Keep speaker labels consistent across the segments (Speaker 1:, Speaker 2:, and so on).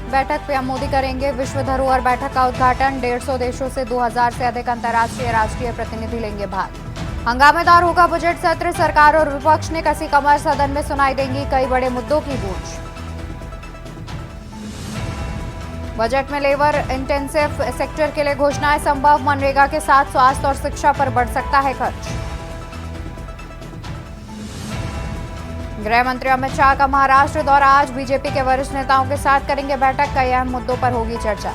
Speaker 1: बैठक पीएम मोदी करेंगे। विश्व धरोहर बैठक का उद्घाटन। 150 देशों से 2000 से अधिक अंतर्राष्ट्रीय राष्ट्रीय प्रतिनिधि लेंगे भाग। हंगामेदार होगा बजट सत्र। सरकार और विपक्ष ने कसी कमर। सदन में सुनाई देंगी कई बड़े मुद्दों की गूंज। बजट में लेबर इंटेंसिव सेक्टर के लिए घोषणाएं संभव। मनरेगा के साथ स्वास्थ्य और शिक्षा पर बढ़ सकता है खर्च। गृह मंत्री अमित शाह का महाराष्ट्र दौरा आज। बीजेपी के वरिष्ठ नेताओं के साथ करेंगे बैठक। कई अहम मुद्दों पर होगी चर्चा।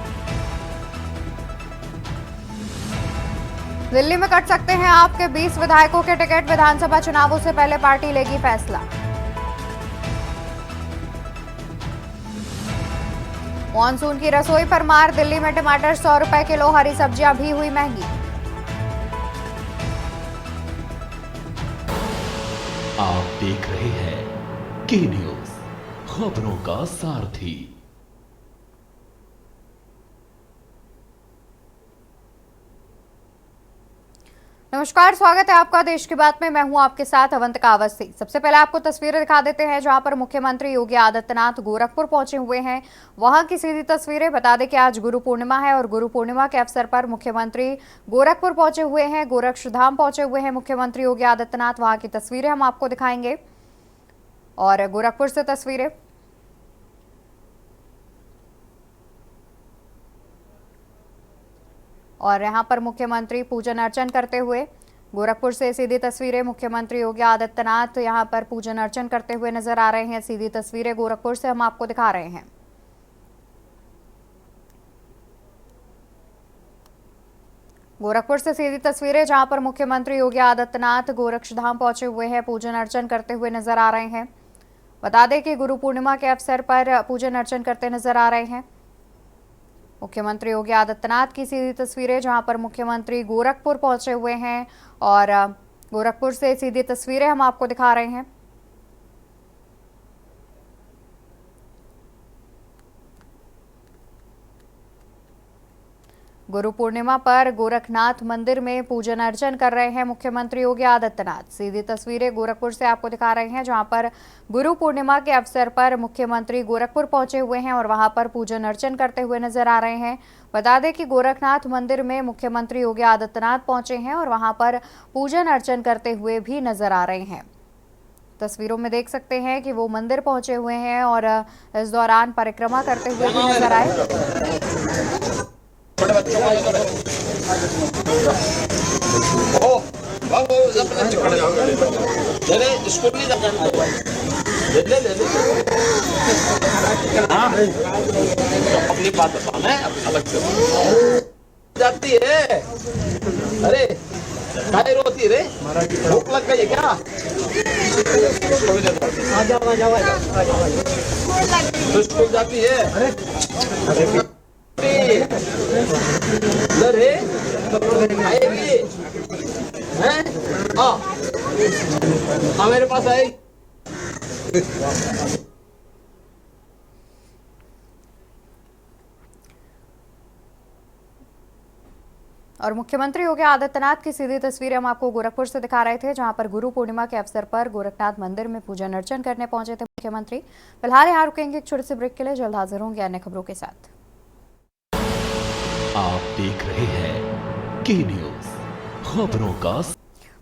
Speaker 1: दिल्ली में कट सकते हैं आपके 20 विधायकों के टिकट। विधानसभा चुनावों से पहले पार्टी लेगी फैसला। मॉनसून की रसोई पर मार। दिल्ली में टमाटर 100 रुपए किलो। हरी सब्जियां भी हुई महंगी।
Speaker 2: आप देख रहे हैं के न्यूज, खबरों का सारथी।
Speaker 1: नमस्कार, स्वागत है आपका देश की बात में। मैं हूं आपके साथ अवंतिका अवस्थी। सबसे पहले आपको तस्वीरें दिखा देते हैं जहां पर मुख्यमंत्री योगी आदित्यनाथ गोरखपुर पहुंचे हुए हैं। वहां की सीधी तस्वीरें। बता दें कि आज गुरु पूर्णिमा है और गुरु पूर्णिमा के अवसर पर मुख्यमंत्री गोरखपुर पहुंचे हुए हैं। गोरक्षधाम पहुंचे हुए हैं मुख्यमंत्री योगी आदित्यनाथ। वहां की तस्वीरें हम आपको दिखाएंगे और गोरखपुर से तस्वीरें। और यहां पर मुख्यमंत्री पूजन अर्चन करते हुए। गोरखपुर से सीधी तस्वीरें। मुख्यमंत्री योगी आदित्यनाथ यहां पर पूजन अर्चन करते हुए नजर आ रहे हैं। सीधी तस्वीरें गोरखपुर से हम आपको दिखा रहे हैं। गोरखपुर से सीधी तस्वीरें जहां पर मुख्यमंत्री योगी आदित्यनाथ गोरक्षधाम पहुंचे हुए हैं, पूजन अर्चन करते हुए नजर आ रहे हैं। बता दें कि गुरु पूर्णिमा के अवसर पर पूजन अर्चन करते नजर आ रहे हैं मुख्यमंत्री योगी आदित्यनाथ की सीधी तस्वीरें जहां पर मुख्यमंत्री गोरखपुर पहुंचे हुए हैं और गोरखपुर से सीधी तस्वीरें हम आपको दिखा रहे हैं। गुरु पूर्णिमा पर गोरखनाथ मंदिर में पूजन अर्चन कर रहे हैं मुख्यमंत्री योगी आदित्यनाथ। सीधी तस्वीरें गोरखपुर से आपको दिखा रहे हैं जहां पर गुरु पूर्णिमा के अवसर पर मुख्यमंत्री गोरखपुर पहुंचे हुए हैं और वहां पर पूजन अर्चन करते हुए नजर आ रहे हैं। बता दें कि गोरखनाथ मंदिर में मुख्यमंत्री योगी आदित्यनाथ पहुंचे हैं और वहां पर पूजन अर्चन करते हुए भी नजर आ रहे हैं। तस्वीरों में देख सकते हैं कि वो मंदिर पहुंचे हुए हैं और इस दौरान परिक्रमा करते हुए भी नजर आए।
Speaker 3: छोटे बच्चों को ओ बाबू अपने चिपड़ जाओ दे दे स्कूल नहीं जाना दे दे हां अपनी बात बताना है अलग से जाती है। अरे काहे रोती रे? भूख लग गई है क्या? आ जाओ स्कूल जाती है। अरे अरे आएगी हैं? हाँ मेरे पास आई।
Speaker 1: और मुख्यमंत्री योगी आदित्यनाथ की सीधी तस्वीरें हम आपको गोरखपुर से दिखा रहे थे जहां पर गुरु पूर्णिमा के अवसर पर गोरखनाथ मंदिर में पूजन अर्चन करने पहुंचे थे मुख्यमंत्री। फिलहाल यहाँ रुकेंगे एक छोटे से ब्रेक के लिए। जल्द हाजिर होंगे अन्य खबरों के साथ।
Speaker 2: आप देख रहे हैं के न्यूज, खबरों का।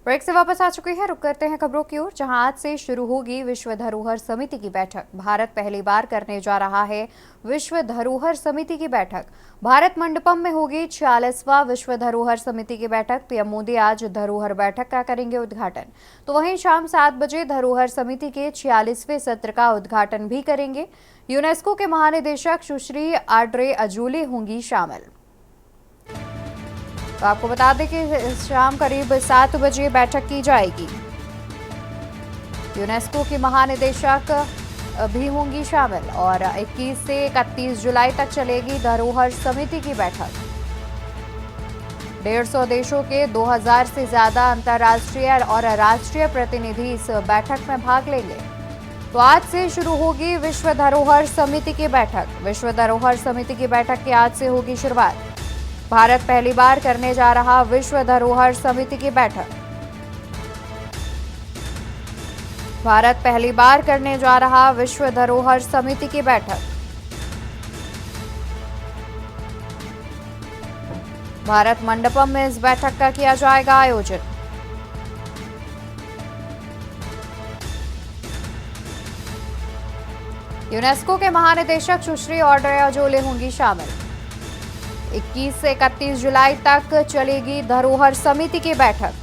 Speaker 1: ब्रेक से वापस आ चुके हैं। रुक करते हैं खबरों की ओर जहां आज से शुरू होगी विश्व धरोहर समिति की बैठक। भारत पहली बार करने जा रहा है विश्व धरोहर समिति की बैठक। भारत मंडपम में होगी 46वां विश्व धरोहर समिति की बैठक। पीएम मोदी आज धरोहर बैठक का करेंगे उद्घाटन, तो वहीं शाम 7 बजे धरोहर समिति के 46वें सत्र का उद्घाटन भी करेंगे। यूनेस्को के महानिदेशक सुश्री ऑड्रे अजोले होंगी शामिल। तो आपको बता दें कि शाम करीब 7 बजे बैठक की जाएगी। यूनेस्को की महानिदेशक भी होंगी शामिल और 21 से 31 जुलाई तक चलेगी धरोहर समिति की बैठक। 150 देशों के 2000 से ज्यादा अंतर्राष्ट्रीय और राष्ट्रीय प्रतिनिधि इस बैठक में भाग लेंगे। तो आज से शुरू होगी विश्व धरोहर समिति की बैठक। विश्व धरोहर समिति की बैठक की आज से होगी शुरुआत। भारत पहली बार करने जा रहा विश्व धरोहर समिति की बैठक। भारत पहली बार करने जा रहा विश्व धरोहर समिति की बैठक। भारत मंडपम में इस बैठक का किया जाएगा आयोजन। यूनेस्को के महानिदेशक सुश्री ऑड्रे अजोले होंगी शामिल। 21 से 31 जुलाई तक चलेगी धरोहर समिति की बैठक।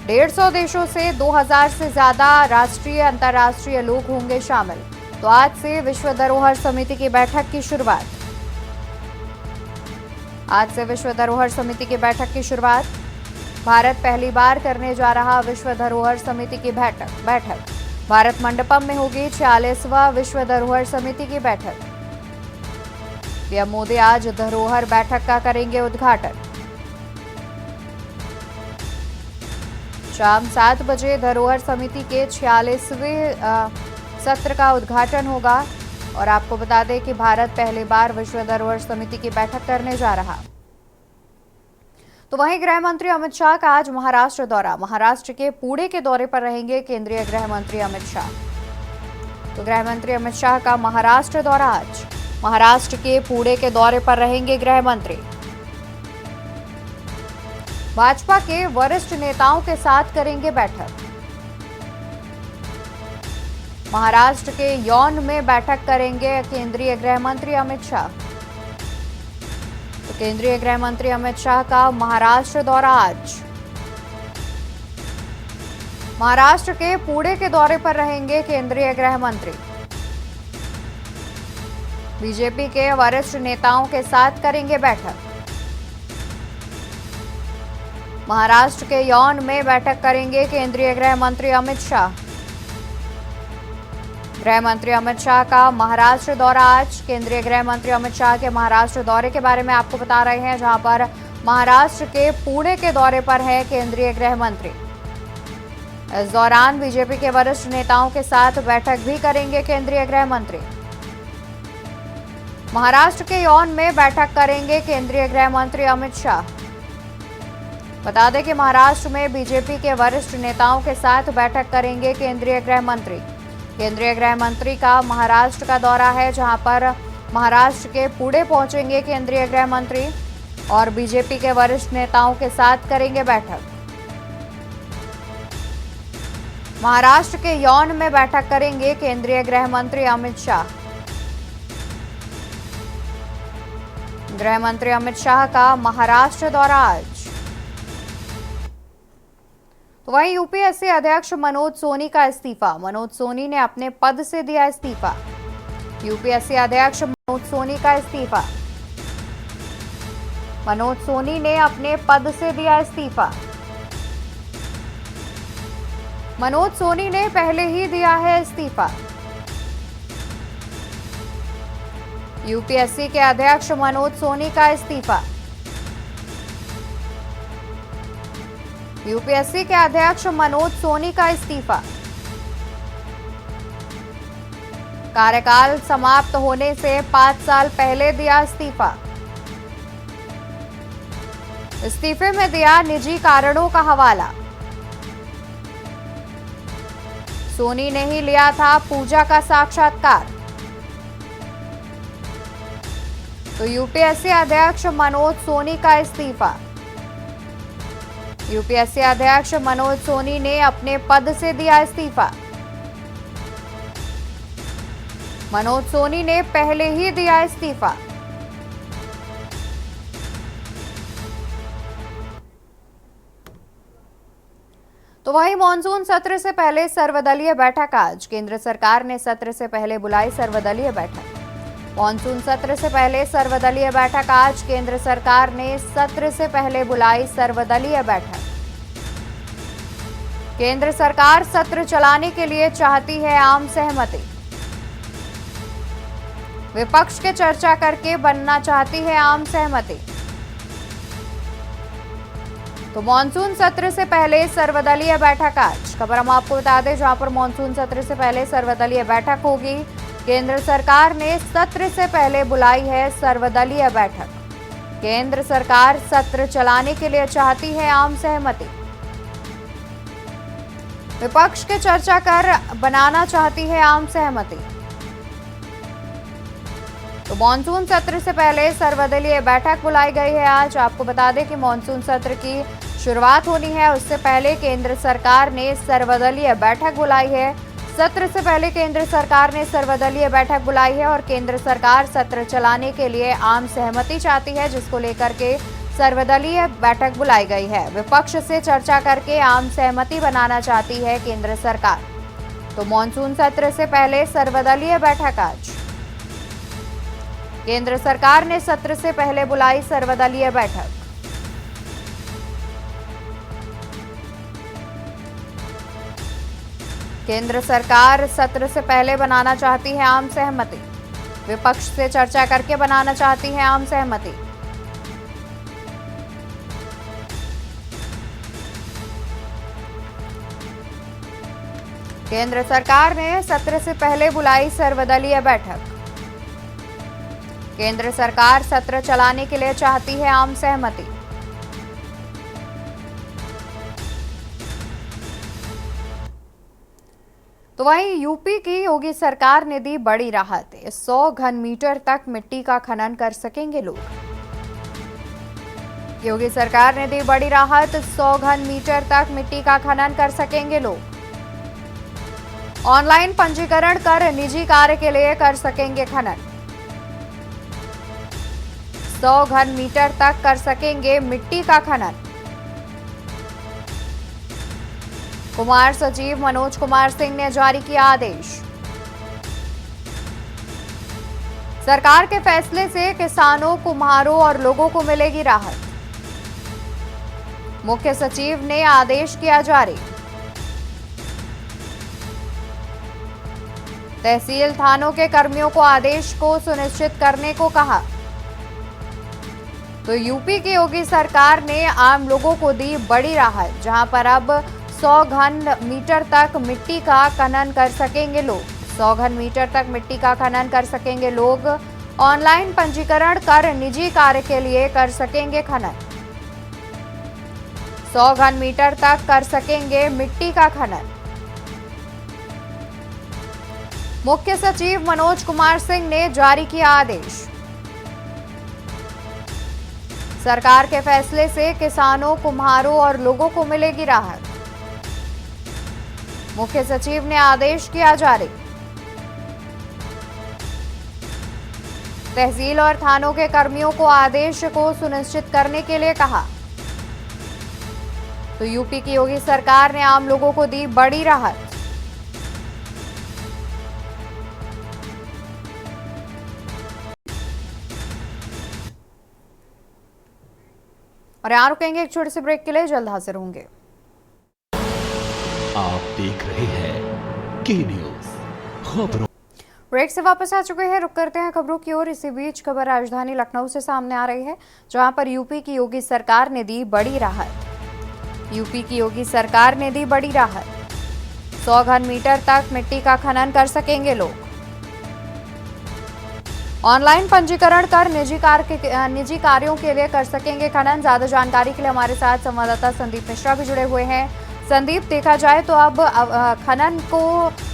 Speaker 1: 150 देशों से 2000 से ज्यादा राष्ट्रीय अंतर्राष्ट्रीय लोग होंगे शामिल। तो आज से विश्व धरोहर समिति की बैठक की शुरुआत। आज से विश्व धरोहर समिति की बैठक की शुरुआत। भारत पहली बार करने जा रहा विश्व धरोहर समिति की बैठक भारत मंडपम में होगी। 46वां विश्व धरोहर समिति की बैठक। पीएम मोदी आज धरोहर बैठक का करेंगे उद्घाटन। शाम 7 बजे धरोहर समिति के 46वें सत्र का उद्घाटन होगा। और आपको बता दें कि भारत पहली बार विश्व धरोहर समिति की बैठक करने जा रहा। तो वहीं गृह मंत्री अमित शाह का आज महाराष्ट्र दौरा। महाराष्ट्र के पुणे के दौरे पर रहेंगे केंद्रीय गृह मंत्री अमित शाह। तो गृह मंत्री अमित शाह का महाराष्ट्र दौरा आज। महाराष्ट्र के पुणे के दौरे पर रहेंगे गृह मंत्री। भाजपा के वरिष्ठ नेताओं के साथ करेंगे बैठक। महाराष्ट्र के यौन में बैठक करेंगे केंद्रीय गृह मंत्री अमित शाह। तो केंद्रीय गृह मंत्री अमित शाह का महाराष्ट्र दौरा आज। महाराष्ट्र के पुणे के दौरे पर रहेंगे केंद्रीय गृह मंत्री। बीजेपी के वरिष्ठ नेताओं के साथ करेंगे बैठक। महाराष्ट्र के यौन में बैठक करेंगे केंद्रीय गृह मंत्री अमित शाह। गृह मंत्री अमित शाह का महाराष्ट्र दौरा आज। केंद्रीय गृह मंत्री अमित शाह के महाराष्ट्र दौरे के बारे में आपको बता रहे हैं, जहां पर महाराष्ट्र के पुणे के दौरे पर है केंद्रीय गृह मंत्री। इस दौरान बीजेपी के वरिष्ठ नेताओं के साथ बैठक भी करेंगे केंद्रीय गृह मंत्री। महाराष्ट्र के यौन में बैठक करेंगे केंद्रीय गृह मंत्री अमित शाह। बता दें कि महाराष्ट्र में बीजेपी के वरिष्ठ नेताओं के साथ बैठक करेंगे केंद्रीय गृह मंत्री। केंद्रीय गृह मंत्री का महाराष्ट्र का दौरा है, जहां पर महाराष्ट्र के पुणे पहुंचेंगे केंद्रीय गृह मंत्री और बीजेपी के वरिष्ठ नेताओं के साथ करेंगे बैठक। महाराष्ट्र के यौन में बैठक करेंगे केंद्रीय गृह मंत्री अमित शाह। गृह मंत्री अमित शाह का महाराष्ट्र दौरा आज। तो वहीं यूपीएससी अध्यक्ष मनोज सोनी का इस्तीफा। मनोज सोनी ने अपने पद से दिया इस्तीफा। यूपीएससी अध्यक्ष मनोज सोनी का इस्तीफा। मनोज सोनी ने अपने पद से दिया इस्तीफा। मनोज सोनी ने पहले ही दिया है इस्तीफा। यूपीएससी के अध्यक्ष मनोज सोनी का इस्तीफा। यूपीएससी के अध्यक्ष मनोज सोनी का इस्तीफा। कार्यकाल समाप्त होने से 5 साल पहले दिया इस्तीफा। इस्तीफे में दिया निजी कारणों का हवाला। सोनी ने ही लिया था पूजा का साक्षात्कार। तो यूपीएससी अध्यक्ष मनोज सोनी का इस्तीफा। यूपीएससी अध्यक्ष मनोज सोनी ने अपने पद से दिया इस्तीफा। मनोज सोनी ने पहले ही दिया इस्तीफा। तो वहीं मॉनसून सत्र से पहले सर्वदलीय बैठक आज। केंद्र सरकार ने सत्र से पहले बुलाई सर्वदलीय बैठक। मॉनसून सत्र से पहले सर्वदलीय बैठक आज। केंद्र सरकार ने सत्र से पहले बुलाई सर्वदलीय बैठक। केंद्र सरकार सत्र चलाने के लिए चाहती है आम सहमति। विपक्ष के चर्चा करके बनना चाहती है आम सहमति। तो मॉनसून सत्र से पहले सर्वदलीय बैठक आज। खबर हम आपको बता दें, जहां पर मॉनसून सत्र से पहले सर्वदलीय बैठक होगी। केंद्र सरकार ने सत्र से पहले बुलाई है सर्वदलीय बैठक। केंद्र सरकार सत्र चलाने के लिए चाहती है आम सहमति। विपक्ष के चर्चा कर बनाना चाहती है आम सहमति। तो मॉनसून सत्र से पहले सर्वदलीय बैठक बुलाई गई है आज। आपको बता दें कि मॉनसून सत्र की शुरुआत होनी है, उससे पहले केंद्र सरकार ने सर्वदलीय बैठक बुलाई है। सत्र से पहले केंद्र सरकार ने सर्वदलीय बैठक बुलाई है और केंद्र सरकार सत्र चलाने के लिए आम सहमति चाहती है, जिसको लेकर के सर्वदलीय बैठक बुलाई गई है। विपक्ष से चर्चा करके आम सहमति बनाना चाहती है केंद्र सरकार। तो मॉनसून सत्र से पहले सर्वदलीय बैठक आज। केंद्र सरकार ने सत्र से पहले बुलाई सर्वदलीय बैठक। केंद्र सरकार सत्र से पहले बनाना चाहती है आम सहमति। विपक्ष से चर्चा करके बनाना चाहती है आम सहमति। केंद्र सरकार ने सत्र से पहले बुलाई सर्वदलीय बैठक। केंद्र सरकार सत्र चलाने के लिए चाहती है आम सहमति। तो वहीं यूपी की योगी सरकार ने दी बड़ी राहत। 100 घन मीटर तक मिट्टी का खनन कर सकेंगे लोग। योगी सरकार ने दी बड़ी राहत। 100 घन मीटर तक मिट्टी का खनन कर सकेंगे लोग। ऑनलाइन पंजीकरण कर निजी कार्य के लिए कर सकेंगे खनन। 100 घन मीटर तक कर सकेंगे मिट्टी का खनन। कुमार सचिव मनोज कुमार सिंह ने जारी किया आदेश। सरकार के फैसले से किसानों, कुम्हारों और लोगों को मिलेगी राहत। मुख्य सचिव ने आदेश किया जारी। तहसील थानों के कर्मियों को आदेश को सुनिश्चित करने को कहा। तो यूपी की योगी सरकार ने आम लोगों को दी बड़ी राहत, जहां पर अब 100 घन मीटर तक मिट्टी का खनन कर सकेंगे लोग। 100 घन मीटर तक मिट्टी का खनन कर सकेंगे लोग। ऑनलाइन पंजीकरण कर निजी कार्य के लिए कर सकेंगे खनन। 100 घन मीटर तक कर सकेंगे मिट्टी का खनन। मुख्य सचिव मनोज कुमार सिंह ने जारी किया आदेश। सरकार के फैसले से किसानों, कुम्हारों और लोगों को मिलेगी राहत। मुख्य सचिव ने आदेश किया जारी। तहसील और थानों के कर्मियों को आदेश को सुनिश्चित करने के लिए कहा। तो यूपी की योगी सरकार ने आम लोगों को दी बड़ी राहत। और यहां रुकेंगे एक छोटे से ब्रेक के लिए, जल्द हाजिर होंगे।
Speaker 2: आप देख रहे हैं के न्यूज खबरों।
Speaker 1: ब्रेक से वापस आ चुके हैं, रुक करते हैं खबरों की ओर। इसी बीच खबर राजधानी लखनऊ से सामने आ रही है, जहां पर यूपी की योगी सरकार ने दी बड़ी राहत। यूपी की योगी सरकार ने दी बड़ी राहत। 100 घन मीटर तक मिट्टी का खनन कर सकेंगे लोग। ऑनलाइन पंजीकरण कर निजी कार्यों के लिए कर सकेंगे खनन। ज्यादा जानकारी के लिए हमारे साथ संवाददाता संदीप मिश्रा भी जुड़े हुए हैं। संदीप, देखा जाए तो अब खनन को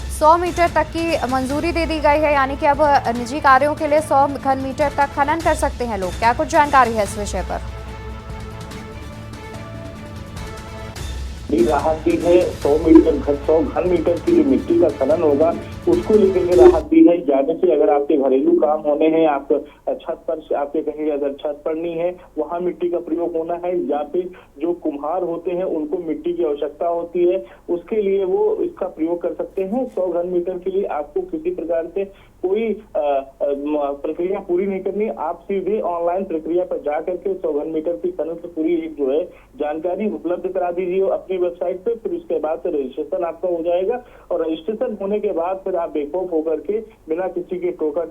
Speaker 1: 100 मीटर तक की मंजूरी दे दी गई है, यानी कि अब निजी कार्यों के लिए 100 घन मीटर तक खनन कर सकते हैं लोग। क्या कुछ जानकारी है इस विषय पर?
Speaker 4: राहत दी है। 100 घन मीटर की जो मिट्टी का खनन होगा उसको लेकर के राहत दी है। ज्यादा से अगर आपके घरेलू काम होने हैं, आप छत पर आपके कहीं अगर छत पड़नी है वहां मिट्टी का प्रयोग होना है, या फिर जो कुम्हार होते हैं उनको मिट्टी की आवश्यकता होती है, उसके लिए वो इसका प्रयोग कर सकते हैं। 100 घन मीटर के लिए आपको किसी प्रकार से कोई प्रक्रिया पूरी नहीं करनी। आप सीधे ऑनलाइन प्रक्रिया पर जा करके 100 घन मीटर की खनन से पूरी एक जो है जानकारी उपलब्ध करा दीजिए अपनी वेबसाइट पे। फिर उसके बाद से रजिस्ट्रेशन आपका हो जाएगा और रजिस्ट्रेशन होने के बाद फिर आप बेखौफ होकर के बिना किसी के टोका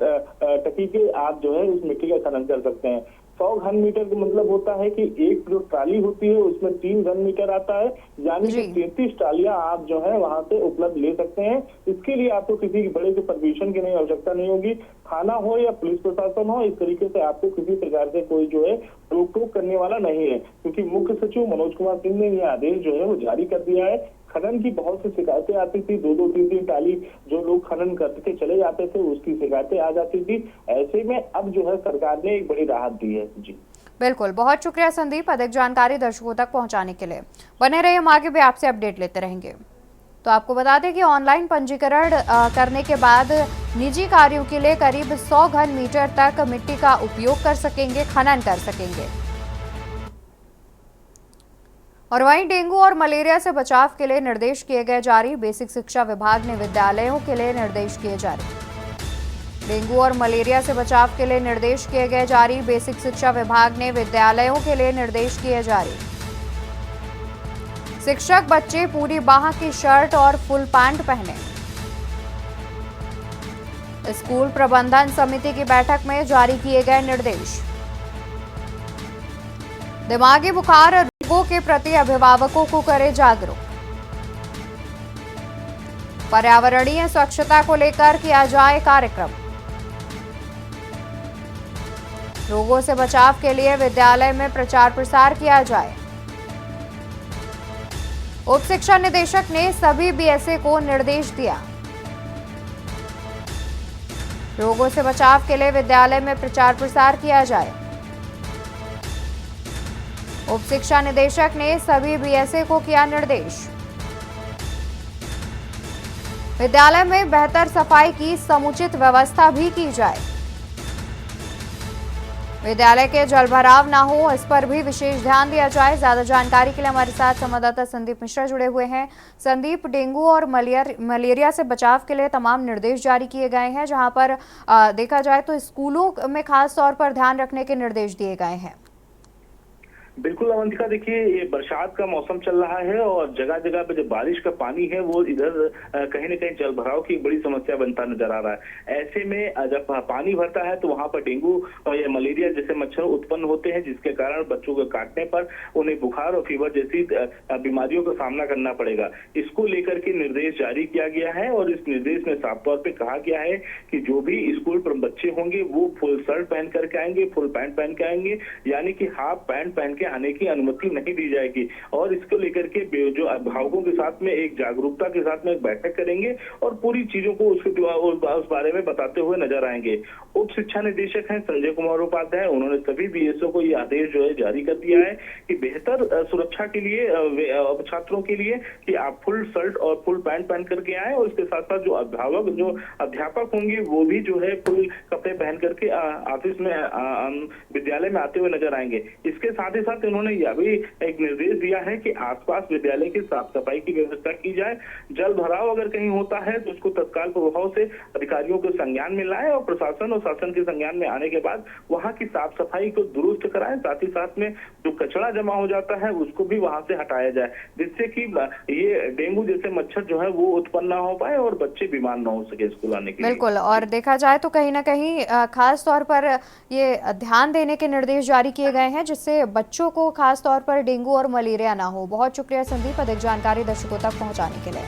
Speaker 4: टकी के आप जो है उस मिट्टी का खनन कर सकते हैं। 100 घन मीटर का मतलब होता है कि एक जो ट्राली होती है उसमें 3 घन मीटर आता है, यानी कि 33 ट्रालियां आप जो है वहां से उपलब्ध ले सकते हैं। इसके लिए आपको किसी बड़े के परमिशन की नहीं आवश्यकता नहीं होगी। थाना हो या पुलिस प्रशासन हो, इस तरीके से आपको किसी प्रकार से कोई जो है रोक टोक करने वाला नहीं है, क्योंकि मुख्य सचिव मनोज कुमार सिंह ने यह आदेश जो है वो जारी कर दिया है। खनन की बहुत सी शिकायतें आती थी, 2-2 3-3 टाली जो लोग खनन करके चले जाते थे उसकी शिकायतें आ जाती थी। ऐसे में अब जो है सरकार ने एक बड़ी राहत दी है। जी
Speaker 1: बिल्कुल, बहुत शुक्रिया संदीप, अधिक जानकारी दर्शकों तक पहुंचाने के लिए। बने रहिए, हम आगे भी आपसे अपडेट लेते रहेंगे। तो आपको बता दें कि ऑनलाइन पंजीकरण करने के बाद निजी कार्यों के लिए करीब 100 घन मीटर तक मिट्टी का उपयोग कर सकेंगे, खनन कर सकेंगे। और वहीं डेंगू और मलेरिया से बचाव के लिए निर्देश किए गए जारी, बेसिक शिक्षा विभाग ने विद्यालयों के लिए निर्देश किए जारी। डेंगू और मलेरिया से बचाव के लिए निर्देश किए गए जारी, बेसिक शिक्षा विभाग ने विद्यालयों के लिए निर्देश किए जारी। शिक्षक बच्चे पूरी बाह की शर्ट और फुल पैंट पहने। स्कूल प्रबंधन समिति की बैठक में जारी किए गए निर्देश। दिमागी बुखार और रोगों के प्रति अभिभावकों को करे जागरूक। पर्यावरणीय स्वच्छता को लेकर किया जाए कार्यक्रम। रोगों से बचाव के लिए विद्यालय में प्रचार प्रसार किया जाए। उप शिक्षा निदेशक ने सभी बीएसए को निर्देश दिया। रोगों से बचाव के लिए विद्यालय में प्रचार प्रसार किया जाए। उप शिक्षा निदेशक ने सभी बीएसए को किया निर्देश। विद्यालय में बेहतर सफाई की समुचित व्यवस्था भी की जाए। विद्यालय के जलभराव ना हो, इस पर भी विशेष ध्यान दिया जाए। ज्यादा जानकारी के लिए हमारे साथ संवाददाता संदीप मिश्रा जुड़े हुए हैं। संदीप, डेंगू और मलेरिया से बचाव के लिए तमाम निर्देश जारी किए गए हैं, जहां पर देखा जाए तो स्कूलों में खास तौर पर ध्यान रखने के निर्देश दिए गए हैं।
Speaker 4: बिल्कुल अवंतिका, देखिए ये बरसात का मौसम चल रहा है और जगह जगह पे जो बारिश का पानी है वो इधर कहीं न कहीं जल भराव की बड़ी समस्या बनता नजर आ रहा है। ऐसे में जब पानी भरता है तो वहां पर डेंगू या मलेरिया जैसे मच्छर उत्पन्न होते हैं, जिसके कारण बच्चों को काटने पर उन्हें बुखार और फीवर जैसी बीमारियों का सामना करना पड़ेगा। इसको लेकर के निर्देश जारी किया गया है और इस निर्देश में साफ तौर पर कहा गया है कि जो भी स्कूल पर बच्चे होंगे वो फुल शर्ट पहन करके आएंगे, फुल पैंट पहन के आएंगे, यानी कि हाफ पैंट पहन के आने की अनुमति नहीं दी जाएगी। और इसको लेकर के जो अभिभावकों के साथ में एक जागरूकता के साथ में एक बैठक करेंगे और पूरी चीजों को उस बारे में बताते हुए नजर आएंगे। उप शिक्षा निदेशक हैं संजय कुमार उपाध्याय, उन्होंने सभी बीएसओ को ये आदेश जो है जारी कर दिया है कि बेहतर सुरक्षा के लिए छात्रों के लिए कि आप फुल शर्ट और फुल पैंट पहन करके आए और इसके साथ साथ जो अध्यापक होंगे वो भी जो है फुल कपड़े पहन करके ऑफिस में विद्यालय में आते हुए नजर आएंगे। इसके साथ ही साथ उन्होंने यह भी एक निर्देश दिया है कि आसपास विद्यालय की साफ सफाई की व्यवस्था की जाए। जल भराव अगर कहीं होता है तो उसको तत्काल प्रभाव से अधिकारियों को संज्ञान में लाए और प्रशासन और शासन के संज्ञान में आने के बाद वहां की साफ सफाई को दुरुस्त कराएं। साथ ही साथ में जो कचरा जमा हो जाता है उसको भी वहां से हटाया जाए, जिससे कि ये डेंगू जैसे मच्छर जो है वो उत्पन्न ना हो पाए और बच्चे बीमार ना हो सके स्कूल आने के लिए।
Speaker 1: बिल्कुल, और देखा जाए तो कहीं ना कहीं खास तौर पर ये ध्यान देने के निर्देश जारी किए गए हैं जिससे बच्चों को खास तौर पर डेंगू और मलेरिया ना हो। बहुत शुक्रिया संदीप, अधिक जानकारी दर्शकों तक पहुंचाने के लिए।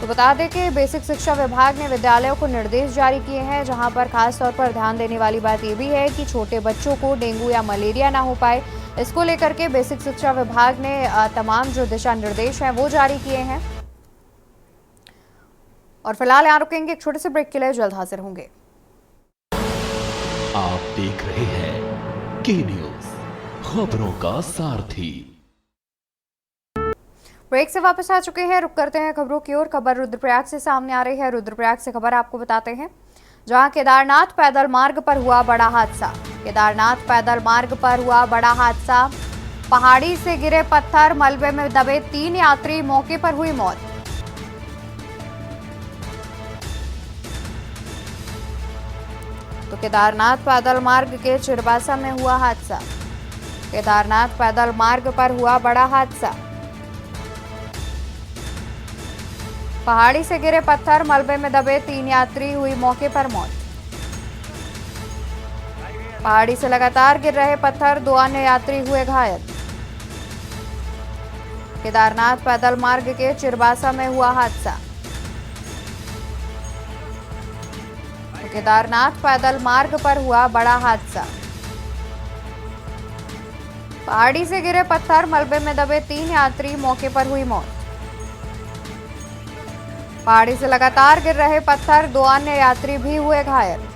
Speaker 1: तो बता दें कि बेसिक शिक्षा विभाग ने विद्यालयों को निर्देश जारी किए हैं, जहां पर खास तौर पर ध्यान देने वाली बात यह भी है कि छोटे बच्चों को डेंगू या मलेरिया ना हो पाए। इसको लेकर के बेसिक शिक्षा विभाग ने तमाम जो दिशा निर्देश हैं वो जारी किए हैं। और फिलहाल यहाँ रुकेंगे, एक छोटे से ब्रेक के लिए, जल्द हाजिर होंगे।
Speaker 2: आप देख रहे हैं के न्यूज, खबरों का सारथी।
Speaker 1: ब्रेक से वापस आ चुके हैं, रुक करते हैं खबरों की ओर। खबर रुद्रप्रयाग से सामने आ रही है। रुद्रप्रयाग से खबर आपको बताते हैं, जहां केदारनाथ पैदल मार्ग पर हुआ बड़ा हादसा। केदारनाथ पैदल मार्ग पर हुआ बड़ा हादसा। पहाड़ी से गिरे पत्थर, मलबे में दबे 3 यात्री, मौके पर हुई मौत। तो केदारनाथ पैदल मार्ग के चिरबासा में हुआ हादसा। केदारनाथ पैदल मार्ग पर हुआ बड़ा हादसा। पहाड़ी से गिरे पत्थर, मलबे में दबे 3 यात्री, हुई मौके पर मौत। पहाड़ी से लगातार गिर रहे पत्थर, 2 अन्य यात्री हुए घायल। केदारनाथ पैदल मार्ग के चिरबासा में हुआ हादसा। केदारनाथ पैदल मार्ग पर हुआ बड़ा हादसा। पहाड़ी से गिरे पत्थर, मलबे में दबे 3 यात्री, मौके पर हुई मौत। पहाड़ी से लगातार गिर रहे पत्थर, 2 अन्य यात्री भी हुए घायल।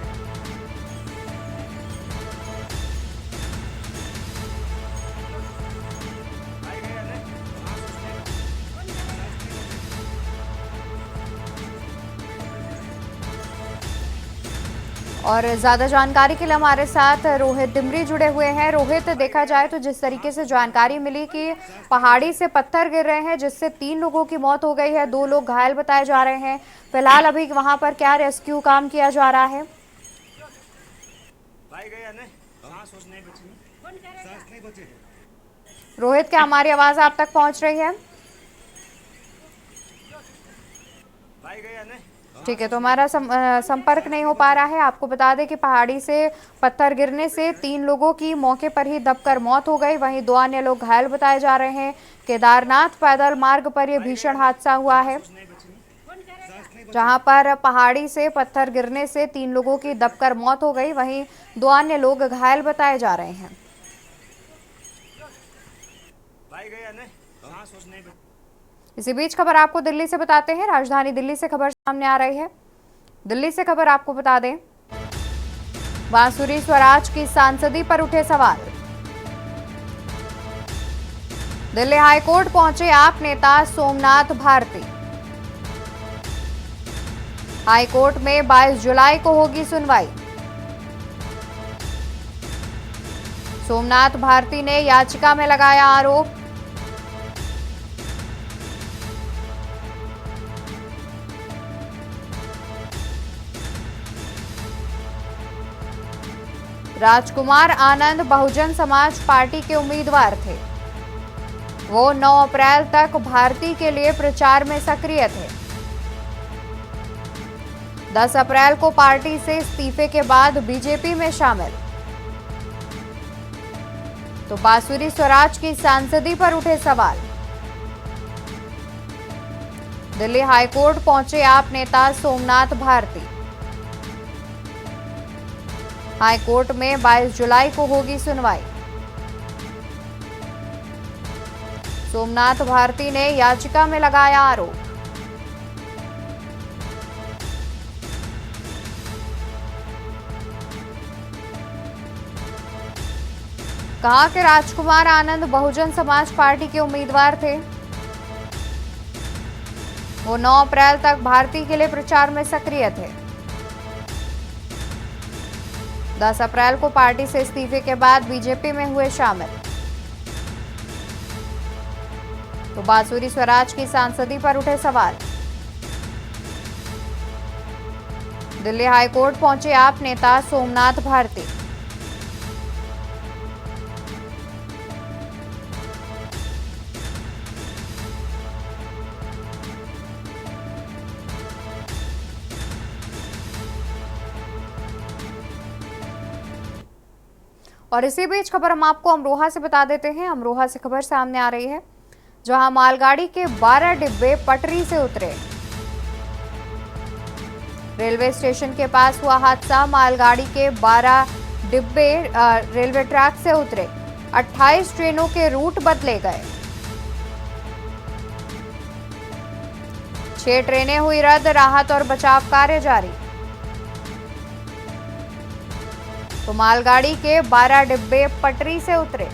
Speaker 1: और ज्यादा जानकारी के लिए हमारे साथ रोहित डिमरी जुड़े हुए हैं। रोहित, देखा जाए तो जिस तरीके से जानकारी मिली कि पहाड़ी से पत्थर गिर रहे हैं जिससे 3 लोगों की मौत हो गई है, 2 लोग घायल बताए जा रहे हैं। फिलहाल अभी वहां पर क्या रेस्क्यू काम किया जा रहा है? रोहित, क्या हमारी आवाज आप तक पहुंच रही है? ठीक है, तो हमारा संपर्क नहीं हो पा रहा है। आपको बता दें कि पहाड़ी से पत्थर गिरने से 3 लोगों की मौके पर ही दबकर मौत हो गई, वहीं 2 अन्य लोग घायल बताए जा रहे हैं। केदारनाथ पैदल मार्ग पर यह भीषण हादसा हुआ है, जहां पर पहाड़ी से पत्थर गिरने से 3 लोगों की दबकर मौत हो गई, वहीं 2 अन्य लोग घायल बताए जा रहे हैं। इसी बीच खबर आपको दिल्ली से बताते हैं। राजधानी दिल्ली से खबर सामने आ रही है। दिल्ली से खबर आपको बता दें, बांसुरी स्वराज की सांसदी पर उठे सवाल। दिल्ली हाईकोर्ट पहुंचे आप नेता सोमनाथ भारती। हाईकोर्ट में 22 जुलाई को होगी सुनवाई। सोमनाथ भारती ने याचिका में लगाया आरोप। राजकुमार आनंद बहुजन समाज पार्टी के उम्मीदवार थे। वो 9 अप्रैल तक भारती के लिए प्रचार में सक्रिय थे। 10 अप्रैल को पार्टी से इस्तीफे के बाद बीजेपी में शामिल। तो बांसुरी स्वराज की सांसदी पर उठे सवाल। दिल्ली हाईकोर्ट पहुंचे आप नेता सोमनाथ भारती। हाईकोर्ट में 22 जुलाई को होगी सुनवाई। सोमनाथ भारती ने याचिका में लगाया आरोप। कहा कि राजकुमार आनंद बहुजन समाज पार्टी के उम्मीदवार थे। वो 9 अप्रैल तक भारती के लिए प्रचार में सक्रिय थे। 10 अप्रैल को पार्टी से इस्तीफे के बाद बीजेपी में हुए शामिल। तो बांसुरी स्वराज की सांसदी पर उठे सवाल। दिल्ली हाईकोर्ट पहुंचे आप नेता सोमनाथ भारती। और इसी बीच खबर हम आपको अमरोहा से बता देते हैं। अमरोहा से खबर सामने आ रही है, जहां मालगाड़ी के 12 डिब्बे पटरी से उतरे। रेलवे स्टेशन के पास हुआ हादसा। मालगाड़ी के 12 डिब्बे रेलवे ट्रैक से उतरे। 28 ट्रेनों के रूट बदले गए। 6 ट्रेनें हुई रद्द। राहत और बचाव कार्य जारी। तो मालगाड़ी के 12 डिब्बे पटरी से उतरे।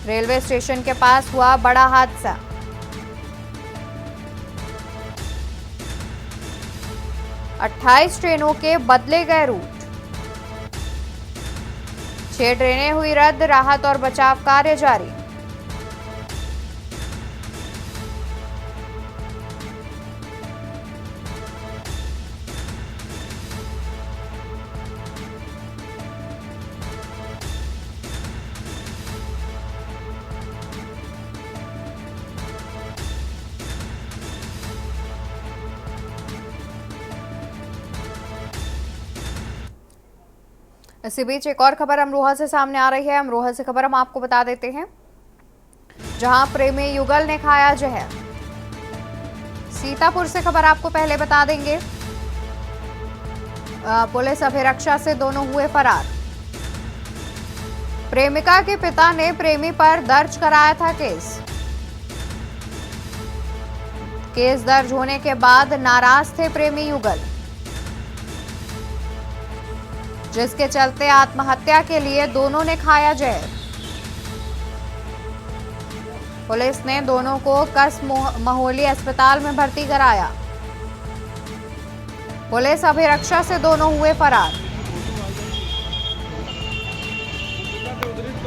Speaker 1: रेलवे स्टेशन के पास हुआ बड़ा हादसा। अट्ठाईस ट्रेनों के बदले गए रूट। 6 ट्रेनें हुई रद्द। राहत और बचाव कार्य जारी। इसी बीच एक और खबर अमरोहा से सामने आ रही है। अमरोहा से खबर हम आपको बता देते हैं, जहां प्रेमी युगल ने खाया जहर। सीतापुर से खबर आपको पहले बता देंगे। पुलिस अभिरक्षा से दोनों हुए फरार। प्रेमिका के पिता ने प्रेमी पर दर्ज कराया था केस। केस दर्ज होने के बाद नाराज थे प्रेमी युगल, जिसके चलते आत्महत्या के लिए दोनों ने खाया जहर। पुलिस ने दोनों को कस महोली अस्पताल में भर्ती कराया। पुलिस अभिरक्षा से दोनों हुए फरार।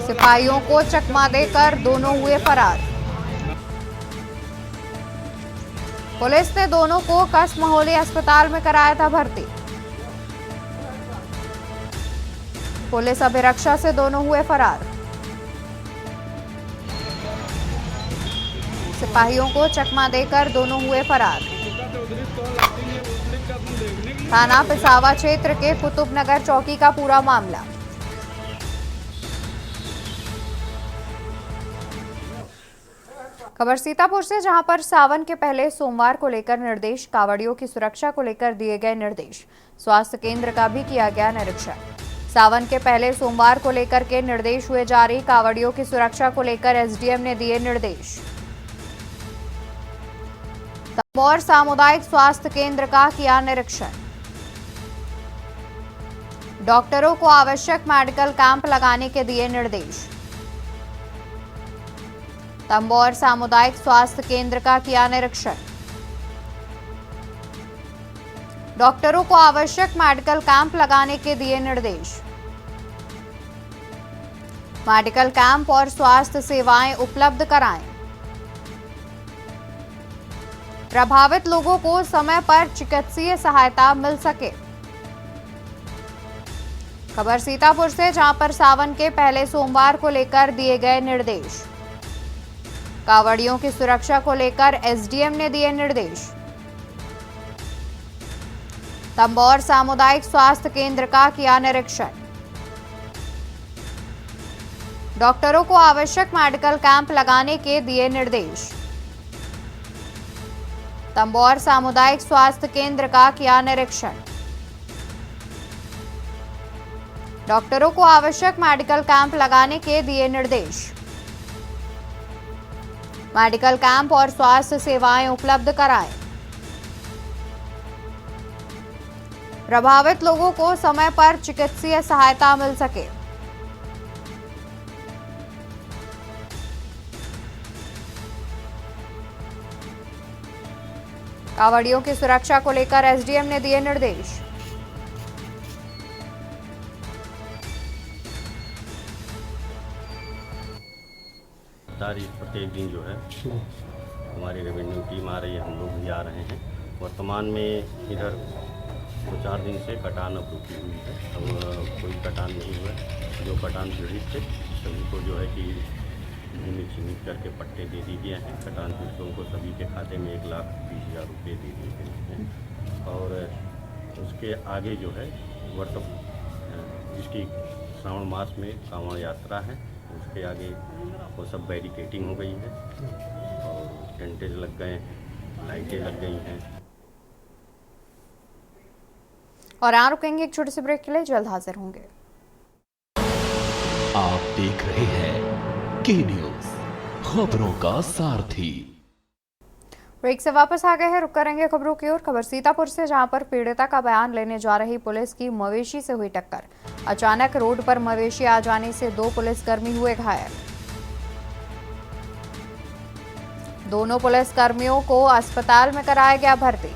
Speaker 1: सिपाहियों को चकमा देकर दोनों हुए फरार। पुलिस ने दोनों को कस महोली अस्पताल में कराया था भर्ती। पुलिस अभिरक्षा से दोनों हुए फरार। सिपाहियों को चकमा देकर दोनों हुए फरार। थाना पिसावा क्षेत्र के कुतुबनगर चौकी का पूरा मामला। खबर सीतापुर से, जहां पर सावन के पहले सोमवार को लेकर निर्देश, कावड़ियों की सुरक्षा को लेकर दिए गए निर्देश। स्वास्थ्य केंद्र का भी किया गया निरीक्षण। सावन के पहले सोमवार को लेकर के निर्देश हुए जारी। कावड़ियों की सुरक्षा को लेकर एसडीएम ने दिए निर्देश। तंबोर सामुदायिक स्वास्थ्य केंद्र का किया निरीक्षण। डॉक्टरों को आवश्यक मेडिकल कैंप लगाने के दिए निर्देश। तंबोर सामुदायिक स्वास्थ्य केंद्र का किया निरीक्षण। डॉक्टरों को आवश्यक मेडिकल कैंप लगाने के दिए निर्देश। मेडिकल कैंप और स्वास्थ्य सेवाएं उपलब्ध कराएं। प्रभावित लोगों को समय पर चिकित्सीय सहायता मिल सके। खबर सीतापुर से, जहां पर सावन के पहले सोमवार को लेकर दिए गए निर्देश। कावड़ियों की सुरक्षा को लेकर एसडीएम ने दिए निर्देश। तंबोर सामुदायिक स्वास्थ्य केंद्र का किया निरीक्षण। डॉक्टरों को आवश्यक मेडिकल कैंप लगाने के दिए निर्देश। तंबोर सामुदायिक स्वास्थ्य केंद्र का किया निरीक्षण। डॉक्टरों को आवश्यक मेडिकल कैंप लगाने के दिए निर्देश। मेडिकल कैंप और स्वास्थ्य सेवाएं उपलब्ध कराएं। प्रभावित लोगों को समय पर चिकित्सीय सहायता मिल सके। कावड़ियों की सुरक्षा को लेकर एसडीएम ने दिए निर्देश।
Speaker 5: प्रत्येक दिन जो है हमारी रेवेन्यू टीम आ रही है, हम लोग भी आ रहे हैं। वर्तमान में इधर 2-4 दिन से कटान अब रुकी हुई है। अब कोई कटान नहीं हुआ। जो कटान पीड़ित थे सभी को जो है कि चिन्हित करके पट्टे दे दिए गए हैं। कटान पीड़ितों को सभी के खाते में 1,20,000 रुपये दे दिए गए हैं। और उसके आगे जो है जिसकी श्रावण मास में कांवड़ यात्रा है, उसके आगे वो सब बैरिकेटिंग हो गई है और टेंटेज लग गए हैं, लाइटें लग गई हैं।
Speaker 1: और यहाँ रुकेंगे एक छोटे से ब्रेक के लिए, जल्द हाजिर होंगे।
Speaker 2: आप देख रहे हैं के न्यूज, खबरों का सारथी।
Speaker 1: ब्रेक से वापस आ गए हैं, रुक करेंगे खबरों की ओर। खबर सीतापुर से, जहां पर पीड़िता का बयान लेने जा रही पुलिस की मवेशी से हुई टक्कर। अचानक रोड पर मवेशी आ जाने से 2 पुलिसकर्मी हुए घायल। दोनों पुलिसकर्मियों को अस्पताल में कराया गया भर्ती।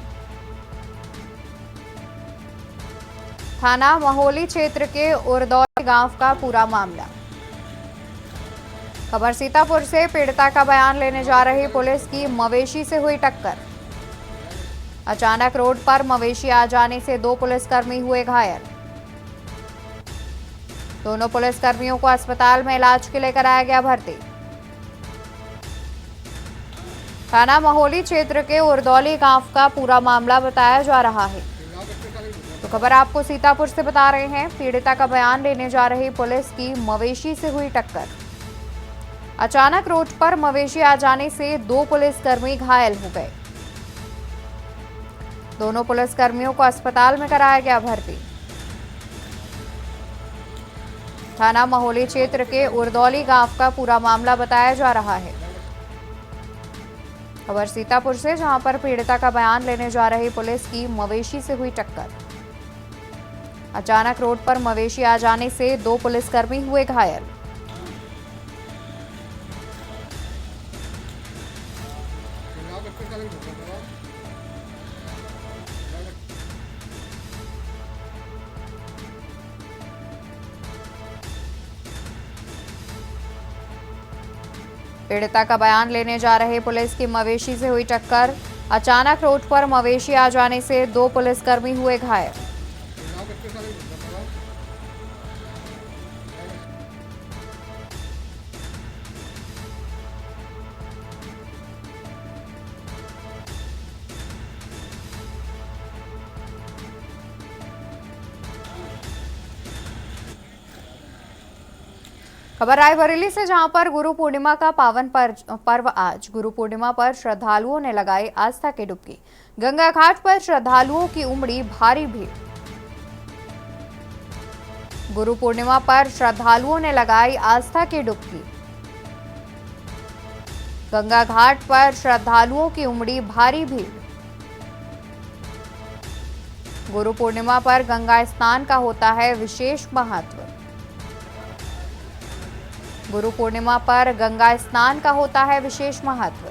Speaker 1: थाना महोली क्षेत्र के उरदौली गांव का पूरा मामला। खबर सीतापुर से, पीड़िता का बयान लेने जा रही पुलिस की मवेशी से हुई टक्कर। अचानक रोड पर मवेशी आ जाने से 2 पुलिसकर्मी हुए घायल। दोनों पुलिसकर्मियों को अस्पताल में इलाज के लिए कराया गया भर्ती। थाना महोली क्षेत्र के उरदौली गांव का पूरा मामला बताया जा रहा है। तो खबर आपको सीतापुर से बता रहे हैं। पीड़िता का बयान लेने जा रही पुलिस की मवेशी से हुई टक्कर। अचानक रोड पर मवेशी आ जाने से 2 पुलिसकर्मी घायल हो गए। दोनों पुलिसकर्मियों को अस्पताल में कराया गया भर्ती। थाना महोली क्षेत्र के उरदौली गांव का पूरा मामला बताया जा रहा है। खबर सीतापुर से, जहां पर पीड़िता का बयान लेने जा रही पुलिस की मवेशी से हुई टक्कर। अचानक रोड पर मवेशी आ जाने से 2 पुलिसकर्मी हुए घायल। पीड़िता का बयान लेने जा रहे पुलिस की मवेशी से हुई टक्कर। अचानक रोड पर मवेशी आ जाने से 2 पुलिसकर्मी हुए घायल। खबर रायबरेली से, जहां पर गुरु पूर्णिमा का पावन पर्व आज। गुरु पूर्णिमा पर श्रद्धालुओं ने लगाई आस्था की डुबकी। गंगा घाट पर श्रद्धालुओं की उमड़ी भारी भीड़। गुरु पूर्णिमा पर श्रद्धालुओं ने लगाई आस्था की डुबकी। गंगा घाट पर श्रद्धालुओं की उमड़ी भारी भीड़। गुरु पूर्णिमा पर गंगा स्नान का होता है विशेष महत्व। गुरु पूर्णिमा पर गंगा स्नान का होता है विशेष महत्व।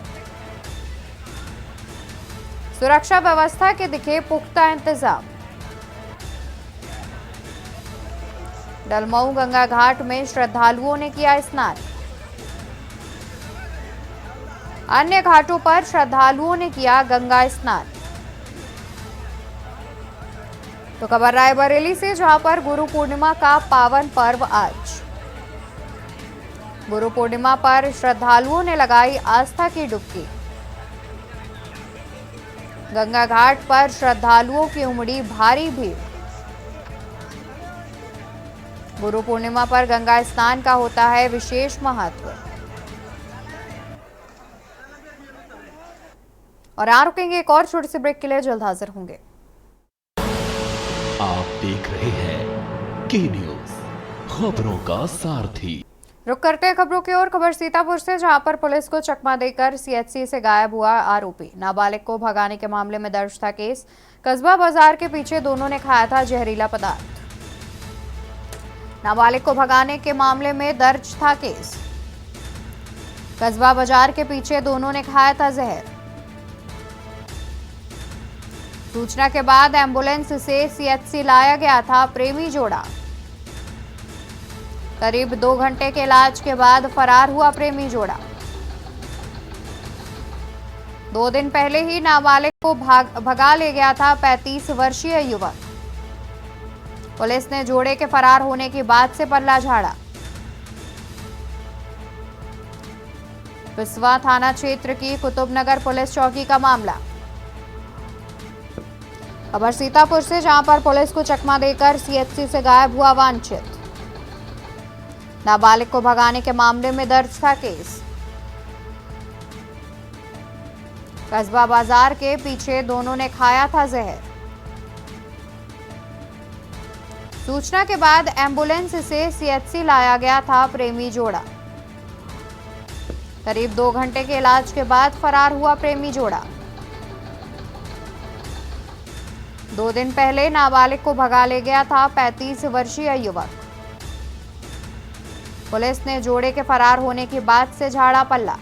Speaker 1: सुरक्षा व्यवस्था के दिखे पुख्ता इंतजाम। डलमऊ गंगा घाट में श्रद्धालुओं ने किया स्नान। अन्य घाटों पर श्रद्धालुओं ने किया गंगा स्नान। तो खबर रायबरेली से, जहां पर गुरु पूर्णिमा का पावन पर्व आज। गुरु पूर्णिमा पर श्रद्धालुओं ने लगाई आस्था की डुबकी। गंगा घाट पर श्रद्धालुओं की उमड़ी भारी भीड़। गुरु पूर्णिमा पर गंगा स्नान का होता है विशेष महत्व। और यहाँ रुकेंगे, एक और छोटी सी ब्रेक के लिए जल्द हाजिर होंगे।
Speaker 2: आप देख रहे हैं के न्यूज, खबरों का सारथी।
Speaker 1: रुक करते हैं खबरों की ओर। खबर सीतापुर से, जहां पर पुलिस को चकमा देकर सीएचसी से गायब हुआ आरोपी। नाबालिग को भगाने के मामले में दर्ज था केस। कस्बा बाजार के पीछे दोनों ने खाया था जहरीला पदार्थ। नाबालिग को भगाने के मामले में दर्ज था केस। कस्बा बाजार के पीछे दोनों ने खाया था जहर। सूचना के बाद एम्बुलेंस से सीएचसी लाया गया था प्रेमी जोड़ा। करीब 2 घंटे के इलाज के बाद फरार हुआ प्रेमी जोड़ा। 2 दिन पहले ही नाबालिग को भगा ले गया था 35 वर्षीय युवक। पुलिस ने जोड़े के फरार होने की बात से पल्ला झाड़ा। पिसवा थाना क्षेत्र की कुतुबनगर पुलिस चौकी का मामला। खबर सीतापुर से, जहां पर पुलिस को चकमा देकर सीएचसी से गायब हुआ वांछित। नाबालिग को भगाने के मामले में दर्ज था केस। कस्बा बाजार के पीछे दोनों ने खाया था जहर। सूचना के बाद एम्बुलेंस से सीएचसी लाया गया था प्रेमी जोड़ा। करीब 2 घंटे के इलाज के बाद फरार हुआ प्रेमी जोड़ा। 2 दिन पहले नाबालिग को भगा ले गया था 35 वर्षीय युवक। पुलिस ने जोड़े के फरार होने की बात से झाड़ा पल्ला।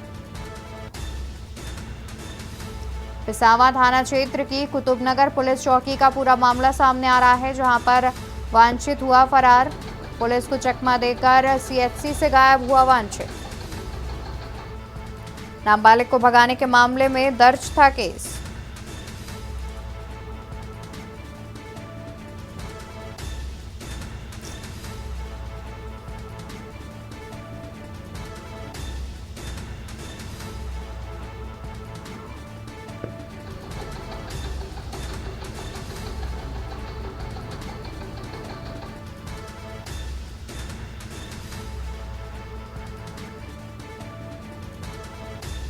Speaker 1: पिसावा थाना क्षेत्र की कुतुबनगर पुलिस चौकी का पूरा मामला सामने आ रहा है, जहां पर वांछित हुआ फरार। पुलिस को चकमा देकर सीएचसी से गायब हुआ वांछित। नाबालिग को भगाने के मामले में दर्ज था केस।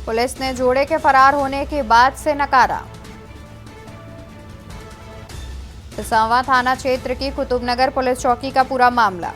Speaker 1: पुलिस ने जोड़े के फरार होने की बात से नकारा। पिसावा थाना क्षेत्र की कुतुबनगर पुलिस चौकी का पूरा मामला।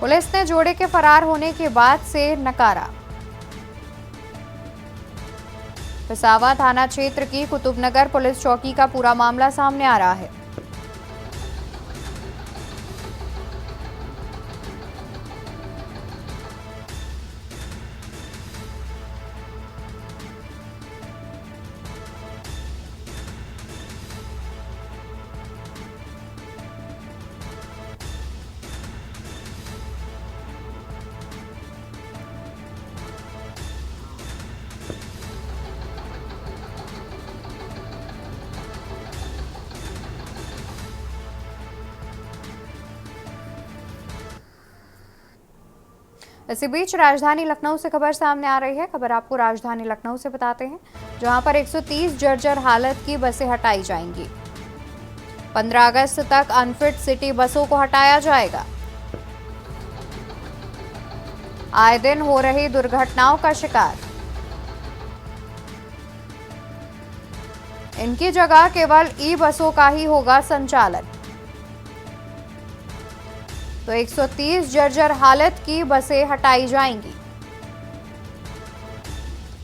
Speaker 1: पुलिस ने जोड़े के फरार होने के बाद से नकारा। पिसावा थाना क्षेत्र की कुतुबनगर पुलिस चौकी का पूरा मामला सामने आ रहा है। इसी बीच राजधानी लखनऊ से खबर सामने आ रही है। खबर आपको राजधानी लखनऊ से बताते हैं, जहां पर 130 जर्जर हालत की बसें हटाई जाएंगी। 15 अगस्त तक अनफिट सिटी बसों को हटाया जाएगा। आए दिन हो रही दुर्घटनाओं का शिकार। इनकी जगह केवल ई बसों का ही होगा संचालन। तो 130 जर्जर हालत की बसें हटाई जाएंगी।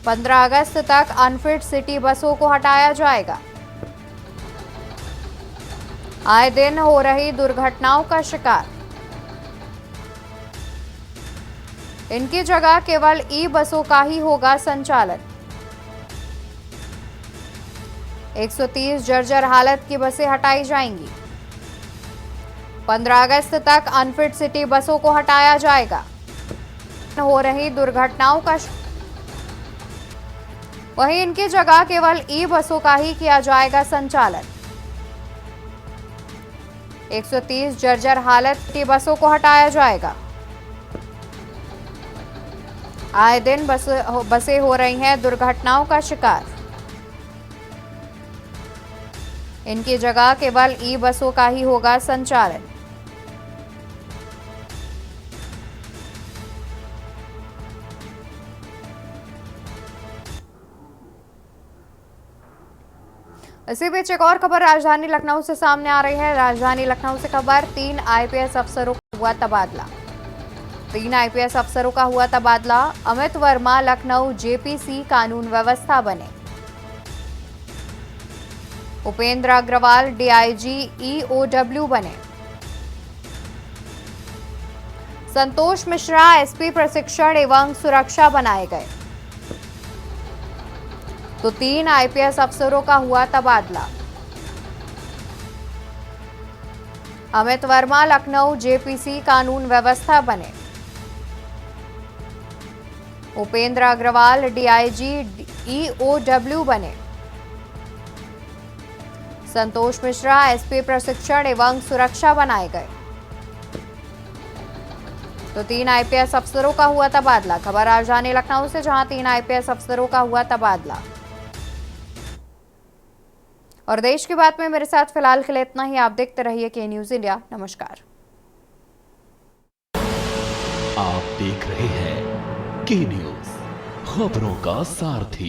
Speaker 1: 15 अगस्त तक अनफिट सिटी बसों को हटाया जाएगा। आए दिन हो रही दुर्घटनाओं का शिकार। इनकी जगह केवल ई बसों का ही होगा संचालन। 130 जर्जर हालत की बसें हटाई जाएंगी। 15 अगस्त तक अनफिट सिटी बसों को हटाया जाएगा। हो रही दुर्घटनाओं का वहीं इनकी जगह केवल ई बसों का ही किया जाएगा संचालन। 130 जर्जर हालत की बसों को हटाया जाएगा। आए दिन बसें हो रही हैं दुर्घटनाओं का शिकार। इनकी जगह केवल ई बसों का ही होगा संचालन। इसी बीच एक और खबर राजधानी लखनऊ से सामने आ रही है। राजधानी लखनऊ से खबर, 3 आईपीएस अफसरों का हुआ तबादला। 3 आईपीएस अफसरों का हुआ तबादला। अमित वर्मा लखनऊ जेपीसी कानून व्यवस्था बने। उपेंद्र अग्रवाल डीआईजी ईओडब्ल्यू बने। संतोष मिश्रा एसपी प्रशिक्षण एवं सुरक्षा बनाए गए। तो 3 आईपीएस अफसरों का हुआ तबादला। अमित वर्मा लखनऊ जेपीसी कानून व्यवस्था बने। उपेंद्र अग्रवाल डीआईजी ईओडब्ल्यू बने। संतोष मिश्रा एसपी प्रशिक्षण एवं सुरक्षा बनाए गए। तो 3 आईपीएस अफसरों का हुआ तबादला। खबर राजधानी लखनऊ से, जहां 3 आईपीएस अफसरों का हुआ तबादला। और देश की बात में मेरे साथ फिलहाल के लिए इतना ही। आप देखते रहिए के न्यूज इंडिया। नमस्कार।
Speaker 2: आप देख रहे हैं के न्यूज, खबरों का सारथी।